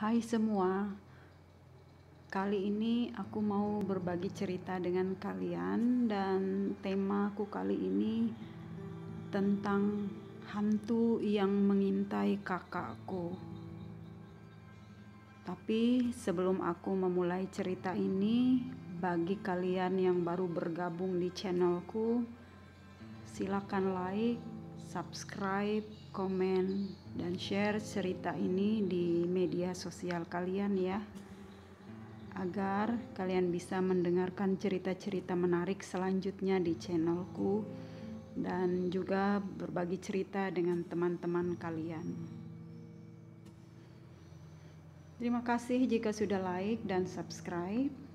Hai semua, kali ini aku mau berbagi cerita dengan kalian dan temaku kali ini tentang hantu yang mengintai kakakku. Tapi sebelum aku memulai cerita ini, bagi kalian yang baru bergabung di channelku, silakan like, subscribe, komen, dan share cerita ini di media sosial kalian ya, agar kalian bisa mendengarkan cerita-cerita menarik selanjutnya di channelku dan juga berbagi cerita dengan teman-teman kalian. Terima kasih jika sudah like dan subscribe.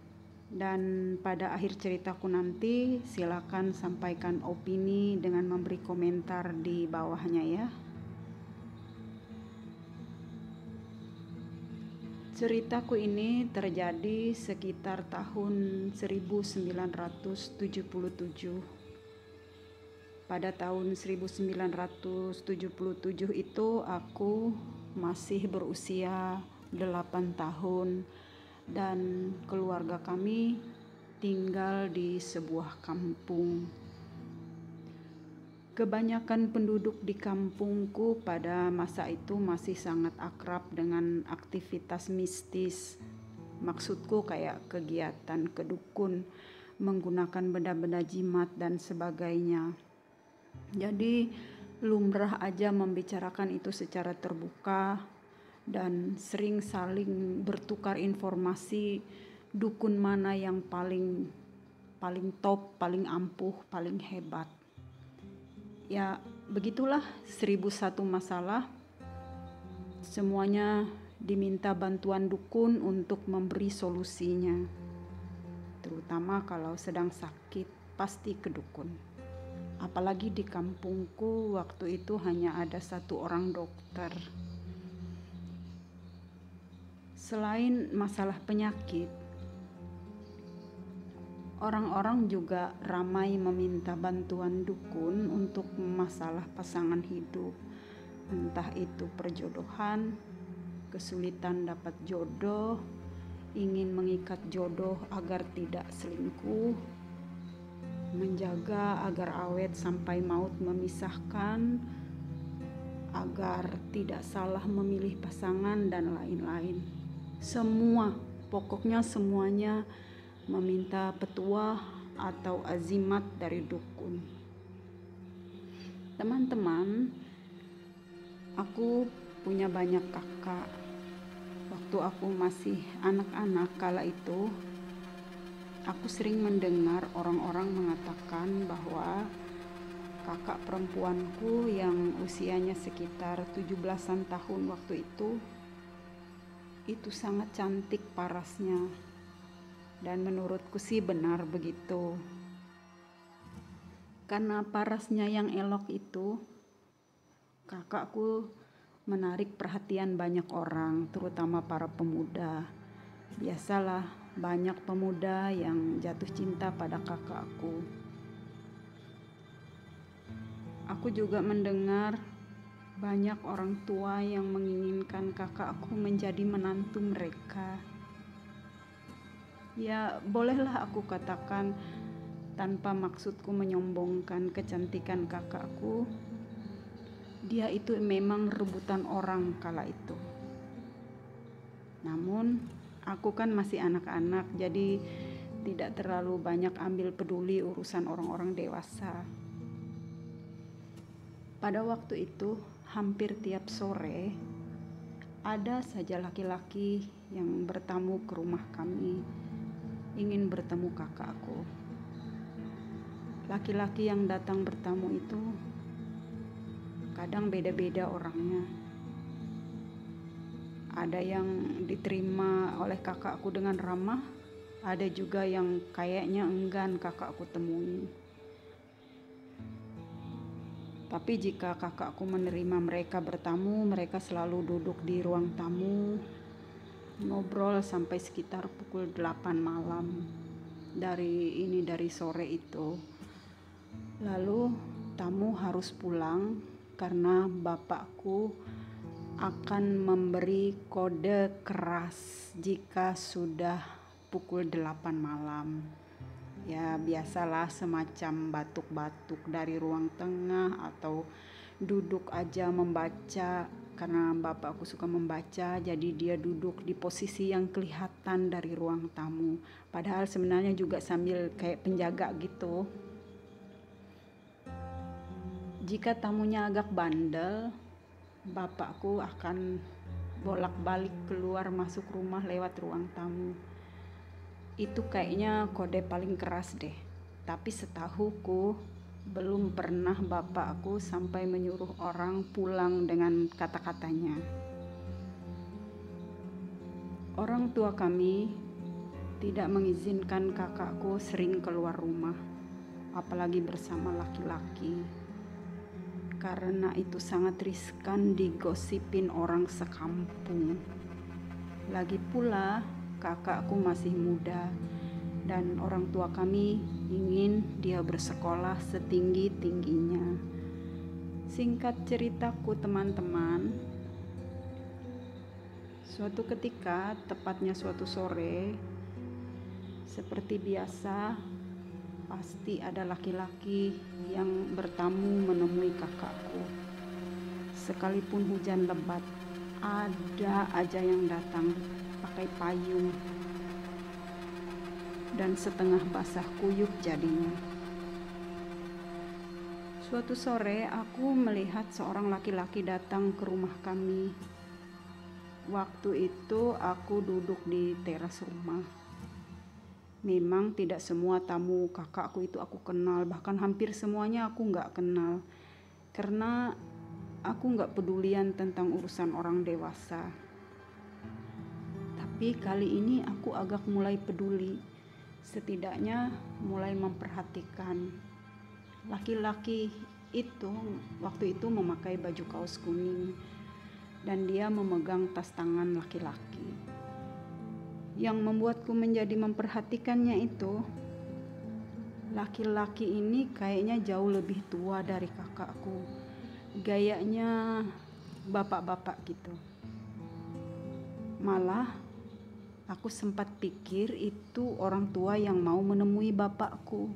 Dan pada akhir ceritaku nanti silakan sampaikan opini dengan memberi komentar di bawahnya ya. Ceritaku ini terjadi sekitar tahun 1977. Pada tahun 1977 itu aku masih berusia 8 tahun dan keluarga kami tinggal di sebuah kampung. Kebanyakan penduduk di kampungku pada masa itu masih sangat akrab dengan aktivitas mistis. Maksudku kayak kegiatan kedukun, menggunakan benda-benda jimat dan sebagainya. Jadi lumrah aja membicarakan itu secara terbuka dan sering saling bertukar informasi dukun mana yang paling top, paling ampuh, paling hebat. Ya begitulah 1001 masalah. Semuanya diminta bantuan dukun untuk memberi solusinya. Terutama kalau sedang sakit pasti ke dukun. Apalagi di kampungku waktu itu hanya ada 1 orang dokter. Selain masalah penyakit, orang-orang juga ramai meminta bantuan dukun untuk masalah pasangan hidup. Entah itu perjodohan, kesulitan dapat jodoh, ingin mengikat jodoh agar tidak selingkuh, menjaga agar awet sampai maut memisahkan, agar tidak salah memilih pasangan dan lain-lain. Pokoknya semuanya meminta petuah atau azimat dari dukun. Teman-teman, aku punya banyak kakak. Waktu aku masih anak-anak kala itu, aku sering mendengar orang-orang mengatakan bahwa kakak perempuanku yang usianya sekitar 17-an tahun waktu itu sangat cantik parasnya. Dan menurutku sih benar begitu. Karena parasnya yang elok itu, kakakku menarik perhatian banyak orang, terutama para pemuda. Biasalah banyak pemuda yang jatuh cinta pada kakakku. Aku juga mendengar banyak orang tua yang menginginkan kakakku menjadi menantu mereka. Ya, bolehlah aku katakan tanpa maksudku menyombongkan kecantikan kakakku, dia itu memang rebutan orang kala itu. Namun, aku kan masih anak-anak, jadi tidak terlalu banyak ambil peduli urusan orang-orang dewasa. Pada waktu itu, hampir tiap sore, ada saja laki-laki yang bertamu ke rumah kami, ingin bertemu kakakku. Laki-laki yang datang bertamu itu kadang beda-beda orangnya. Ada yang diterima oleh kakakku dengan ramah, ada juga yang kayaknya enggan kakakku temui. Tapi jika kakakku menerima mereka bertamu, mereka selalu duduk di ruang tamu, ngobrol sampai sekitar pukul 8 malam dari sore itu. Lalu tamu harus pulang karena bapakku akan memberi kode keras jika sudah pukul 8 malam. Ya biasalah, semacam batuk-batuk dari ruang tengah atau duduk aja membaca. Karena bapakku suka membaca, jadi dia duduk di posisi yang kelihatan dari ruang tamu. Padahal sebenarnya juga sambil kayak penjaga gitu. Jika tamunya agak bandel, bapakku akan bolak-balik keluar masuk rumah lewat ruang tamu. Itu kayaknya kode paling keras deh. Tapi setahuku belum pernah bapakku sampai menyuruh orang pulang dengan kata-katanya. Orang tua kami tidak mengizinkan kakakku sering keluar rumah, apalagi bersama laki-laki. Karena itu sangat riskan digosipin orang sekampung. Lagi pula kakakku masih muda dan orang tua kami ingin dia bersekolah setinggi-tingginya. Singkat ceritaku teman-teman, suatu ketika, tepatnya suatu sore, seperti biasa, pasti ada laki-laki yang bertamu menemui kakakku. Sekalipun hujan lebat, ada aja yang datang pakai payung dan setengah basah kuyup jadinya. Suatu sore aku melihat seorang laki-laki datang ke rumah kami. Waktu itu aku duduk di teras rumah. Memang tidak semua tamu kakakku itu aku kenal, bahkan hampir semuanya aku gak kenal. Karena aku gak pedulian tentang urusan orang dewasa. Tapi kali ini aku agak mulai peduli. Setidaknya mulai memperhatikan. Laki-laki itu waktu itu memakai baju kaos kuning dan dia memegang tas tangan laki-laki. Yang membuatku menjadi memperhatikannya itu, laki-laki ini kayaknya jauh lebih tua dari kakakku. Gayanya bapak-bapak gitu. Malah aku sempat pikir itu orang tua yang mau menemui bapakku.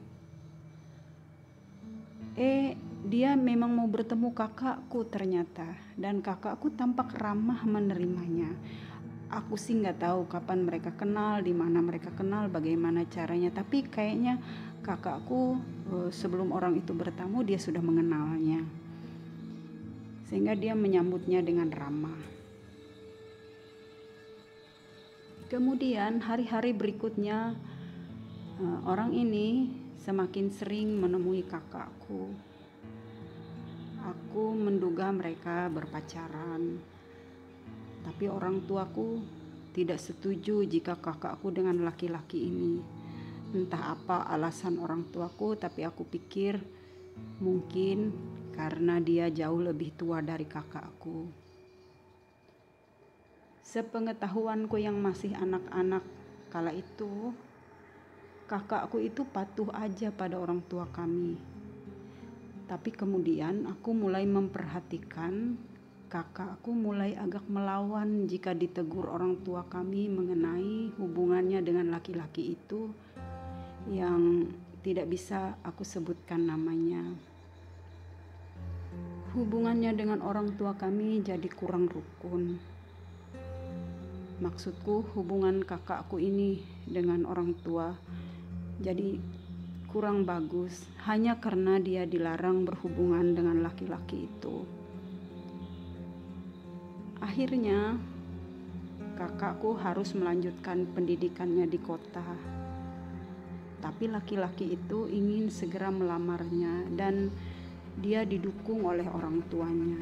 Dia memang mau bertemu kakakku ternyata, dan kakakku tampak ramah menerimanya. Aku sih nggak tahu kapan mereka kenal, di mana mereka kenal, bagaimana caranya. Tapi kayaknya kakakku sebelum orang itu bertamu dia sudah mengenalnya, sehingga dia menyambutnya dengan ramah. Kemudian hari-hari berikutnya orang ini semakin sering menemui kakakku. Aku menduga mereka berpacaran. Tapi orang tuaku tidak setuju jika kakakku dengan laki-laki ini. Entah apa alasan orang tuaku, tapi aku pikir mungkin karena dia jauh lebih tua dari kakakku. Sepengetahuanku yang masih anak-anak kala itu, kakakku itu patuh aja pada orang tua kami. Tapi kemudian aku mulai memperhatikan kakakku mulai agak melawan jika ditegur orang tua kami mengenai hubungannya dengan laki-laki itu yang tidak bisa aku sebutkan namanya. Hubungannya dengan orang tua kami jadi kurang rukun. Maksudku hubungan kakakku ini dengan orang tua jadi kurang bagus hanya karena dia dilarang berhubungan dengan laki-laki itu. Akhirnya kakakku harus melanjutkan pendidikannya di kota. Tapi laki-laki itu ingin segera melamarnya dan dia didukung oleh orang tuanya.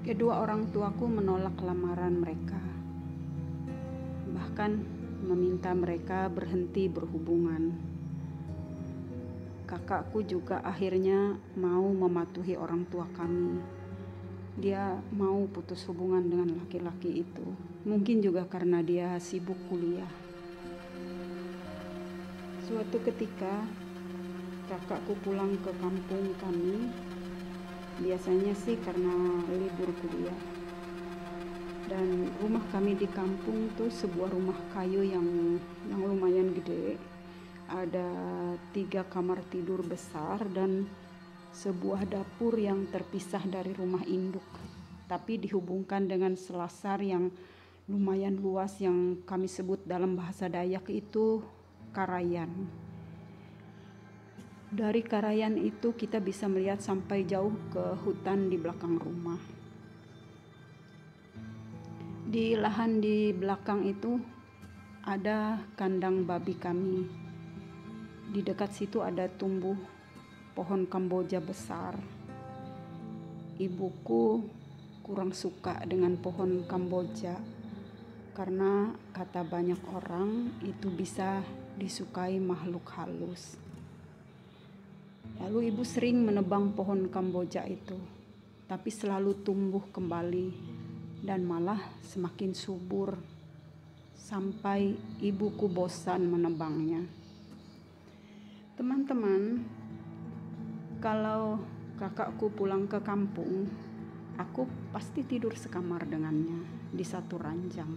Kedua orang tuaku menolak lamaran mereka. Bahkan meminta mereka berhenti berhubungan. Kakakku juga akhirnya mau mematuhi orang tua kami. Dia mau putus hubungan dengan laki-laki itu. Mungkin juga karena dia sibuk kuliah. Suatu ketika kakakku pulang ke kampung kami. Biasanya sih karena libur kuliah. Dan rumah kami di kampung tuh sebuah rumah kayu yang lumayan gede. Ada 3 kamar tidur besar dan sebuah dapur yang terpisah dari rumah induk, tapi dihubungkan dengan selasar yang lumayan luas yang kami sebut dalam bahasa Dayak itu karayan. Dari karayan itu kita bisa melihat sampai jauh ke hutan di belakang rumah. Di lahan di belakang itu ada kandang babi kami. Di dekat situ ada tumbuh pohon kamboja besar. Ibuku kurang suka dengan pohon kamboja karena kata banyak orang itu bisa disukai makhluk halus. Lalu ibu sering menebang pohon kamboja itu, tapi selalu tumbuh kembali dan malah semakin subur sampai ibuku bosan menebangnya. Teman-teman, kalau kakakku pulang ke kampung, aku pasti tidur sekamar dengannya di satu ranjang.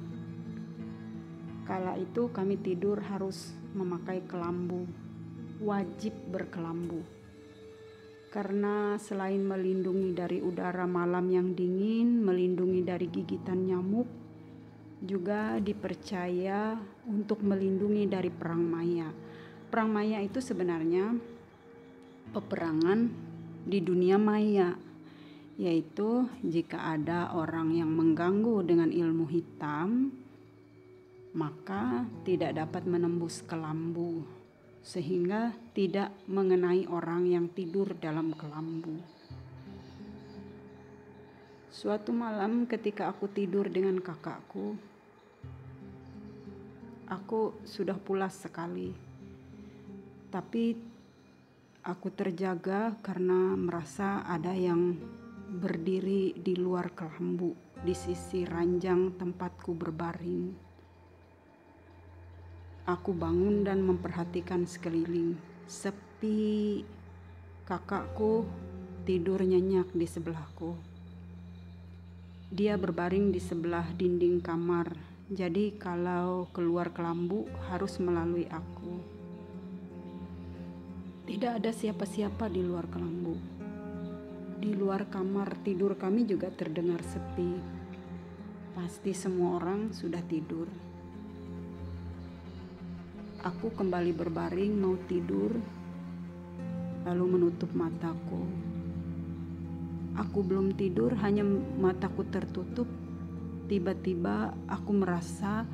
Kala itu kami tidur harus memakai kelambu, wajib berkelambu. Karena selain melindungi dari udara malam yang dingin, melindungi dari gigitan nyamuk, juga dipercaya untuk melindungi dari perang maya. Perang maya itu sebenarnya peperangan di dunia maya, yaitu jika ada orang yang mengganggu dengan ilmu hitam, maka tidak dapat menembus kelambu, sehingga tidak mengenai orang yang tidur dalam kelambu. Suatu malam ketika aku tidur dengan kakakku, aku sudah pulas sekali. Tapi aku terjaga karena merasa ada yang berdiri di luar kelambu di sisi ranjang tempatku berbaring. Aku bangun dan memperhatikan sekeliling. Sepi. Kakakku tidur nyenyak di sebelahku. Dia berbaring di sebelah dinding kamar. Jadi kalau keluar kelambu harus melalui aku. Tidak ada siapa-siapa di luar kelambu. Di luar kamar tidur kami juga terdengar sepi. Pasti semua orang sudah tidur. Aku kembali berbaring mau tidur, lalu menutup mataku. Aku belum tidur, hanya mataku tertutup. Tiba-tiba aku merasa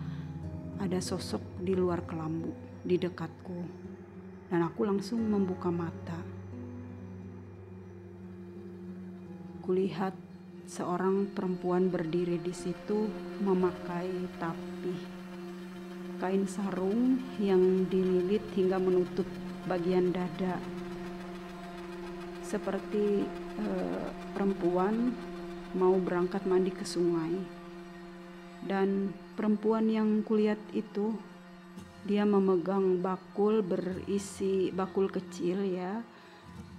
ada sosok di luar kelambu, di dekatku. Dan aku langsung membuka mata. Kulihat seorang perempuan berdiri di situ memakai tapih, kain sarung yang dililit hingga menutup bagian dada, seperti perempuan mau berangkat mandi ke sungai. Dan perempuan yang kulihat itu, dia memegang bakul kecil ya,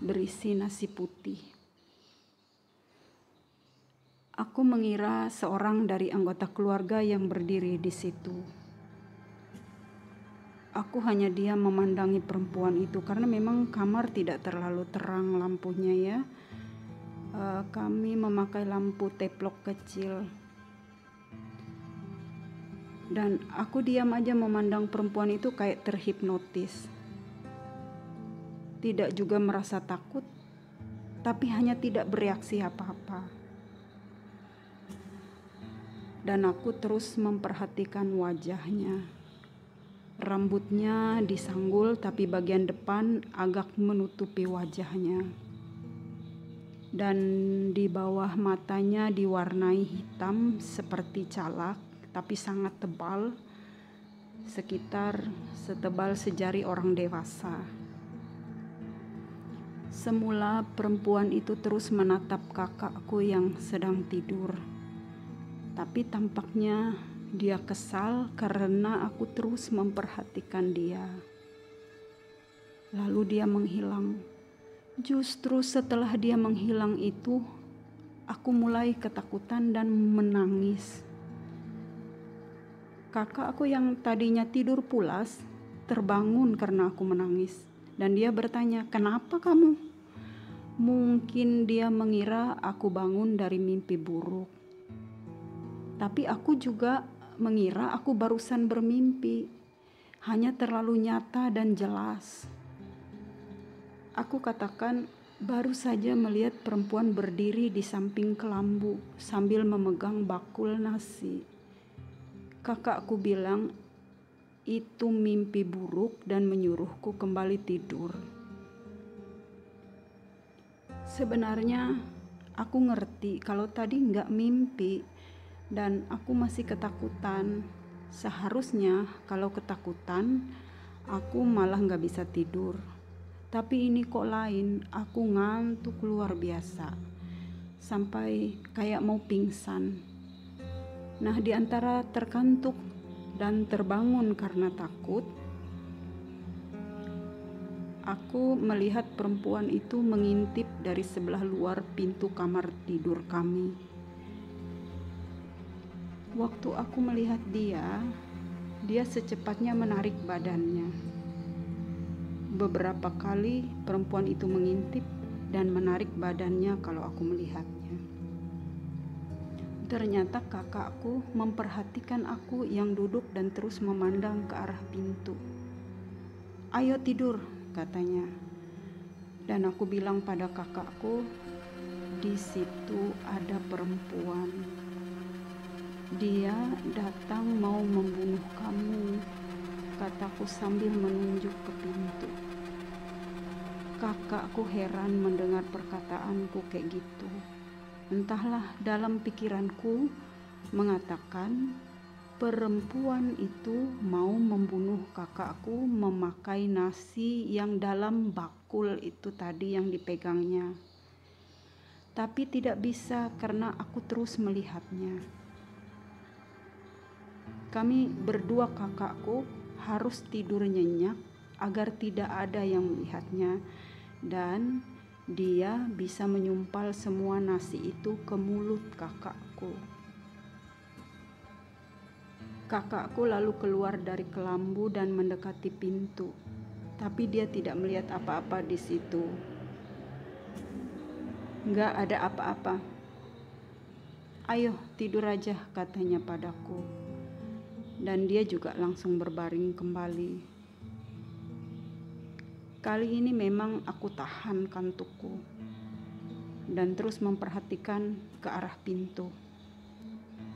berisi nasi putih. Aku mengira seorang dari anggota keluarga yang berdiri di situ. Aku hanya diam memandangi perempuan itu karena memang kamar tidak terlalu terang lampunya ya. Kami memakai lampu teplok kecil. Dan aku diam aja memandang perempuan itu kayak terhipnotis. Tidak juga merasa takut, tapi hanya tidak bereaksi apa-apa. Dan aku terus memperhatikan wajahnya. Rambutnya disanggul tapi bagian depan agak menutupi wajahnya. Dan di bawah matanya diwarnai hitam seperti calak, tapi sangat tebal, sekitar setebal sejari orang dewasa. Semula perempuan itu terus menatap kakakku yang sedang tidur. Tapi tampaknya dia kesal karena aku terus memperhatikan dia. Lalu dia menghilang. Justru setelah dia menghilang itu, aku mulai ketakutan dan menangis. Kakak aku yang tadinya tidur pulas terbangun karena aku menangis, dan dia bertanya, "Kenapa kamu?" Mungkin dia mengira aku bangun dari mimpi buruk. Tapi aku juga mengira aku barusan bermimpi, hanya terlalu nyata dan jelas. Aku katakan, baru saja melihat perempuan berdiri di samping kelambu sambil memegang bakul nasi. Kakakku bilang itu mimpi buruk dan menyuruhku kembali tidur. Sebenarnya aku ngerti kalau tadi nggak mimpi dan aku masih ketakutan. Seharusnya kalau ketakutan aku malah nggak bisa tidur. Tapi ini kok lain, aku ngantuk luar biasa. Sampai kayak mau pingsan. Nah, di antara terkantuk dan terbangun karena takut, aku melihat perempuan itu mengintip dari sebelah luar pintu kamar tidur kami. Waktu aku melihat dia secepatnya menarik badannya. Beberapa kali perempuan itu mengintip dan menarik badannya kalau aku melihatnya. Ternyata kakakku memperhatikan aku yang duduk dan terus memandang ke arah pintu. "Ayo tidur," katanya. Dan aku bilang pada kakakku, "Di situ ada perempuan. Dia datang mau membunuh kamu," kataku sambil menunjuk ke pintu. Kakakku heran mendengar perkataanku kayak gitu. Entahlah, dalam pikiranku mengatakan perempuan itu mau membunuh kakakku memakai nasi yang dalam bakul itu tadi yang dipegangnya. Tapi tidak bisa karena aku terus melihatnya. Kami berdua kakakku harus tidur nyenyak agar tidak ada yang melihatnya, dan dia bisa menyumpal semua nasi itu ke mulut kakakku. Kakakku lalu keluar dari kelambu dan mendekati pintu, tapi dia tidak melihat apa-apa di situ. "Nggak ada apa-apa. Ayo tidur aja," katanya padaku. Dan dia juga langsung berbaring kembali. Kali ini memang aku tahan kantukku dan terus memperhatikan ke arah pintu.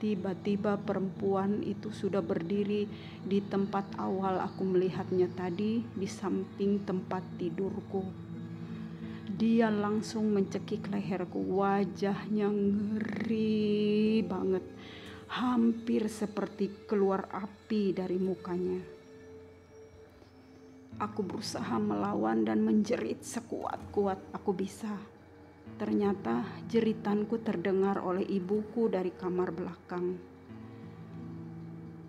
Tiba-tiba perempuan itu sudah berdiri di tempat awal aku melihatnya tadi, di samping tempat tidurku. Dia langsung mencekik leherku, wajahnya ngeri banget, hampir seperti keluar api dari mukanya. Aku berusaha melawan dan menjerit sekuat-kuat aku bisa. Ternyata jeritanku terdengar oleh ibuku dari kamar belakang.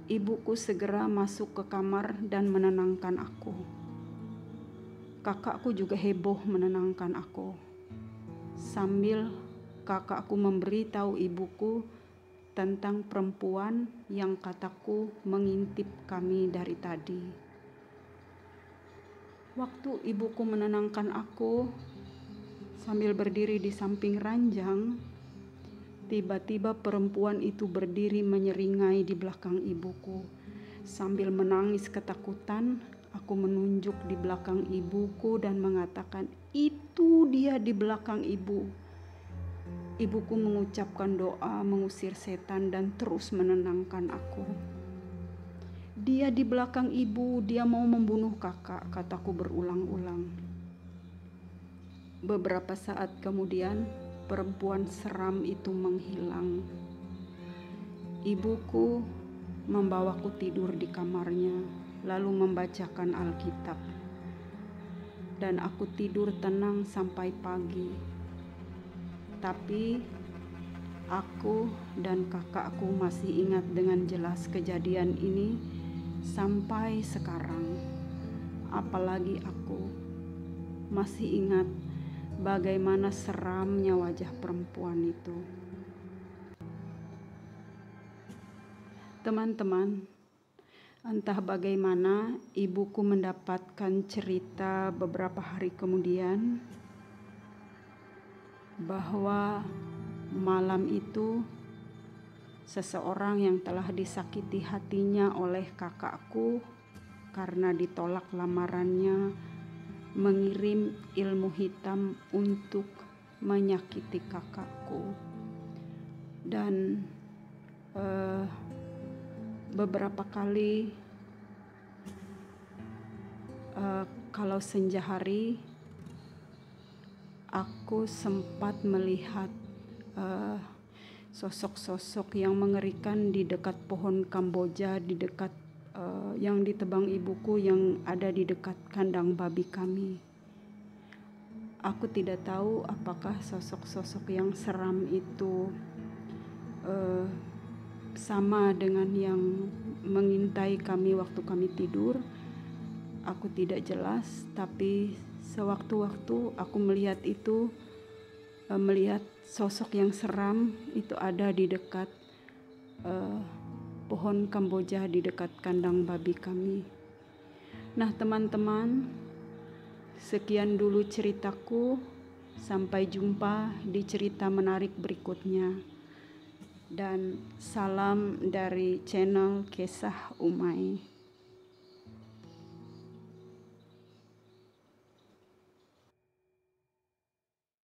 Ibuku segera masuk ke kamar dan menenangkan aku. Kakakku juga heboh menenangkan aku. Sambil kakakku memberitahu ibuku tentang perempuan yang kataku mengintip kami dari tadi. Waktu ibuku menenangkan aku sambil berdiri di samping ranjang, tiba-tiba perempuan itu berdiri menyeringai di belakang ibuku. Sambil menangis ketakutan, aku menunjuk di belakang ibuku dan mengatakan, "Itu dia di belakang ibu." Ibuku mengucapkan doa mengusir setan dan terus menenangkan aku. "Dia di belakang ibu, dia mau membunuh kakak," kataku berulang-ulang. Beberapa saat kemudian, perempuan seram itu menghilang. Ibuku membawaku tidur di kamarnya, lalu membacakan Alkitab. Dan aku tidur tenang sampai pagi. Tapi aku dan kakakku masih ingat dengan jelas kejadian ini sampai sekarang. Apalagi aku masih ingat bagaimana seramnya wajah perempuan itu. Teman-teman, entah bagaimana ibuku mendapatkan cerita beberapa hari kemudian bahwa malam itu seseorang yang telah disakiti hatinya oleh kakakku karena ditolak lamarannya mengirim ilmu hitam untuk menyakiti kakakku. Dan beberapa kali kalau senja hari aku sempat melihat sosok-sosok yang mengerikan di dekat pohon Kamboja, di dekat yang ditebang ibuku yang ada di dekat kandang babi kami. Aku tidak tahu apakah sosok-sosok yang seram itu sama dengan yang mengintai kami waktu kami tidur. Aku tidak jelas, tapi sewaktu-waktu aku melihat itu, melihat sosok yang seram itu ada di dekat pohon Kamboja di dekat kandang babi kami. Nah teman-teman, sekian dulu ceritaku. Sampai jumpa di cerita menarik berikutnya. Dan salam dari channel Kisah Umay.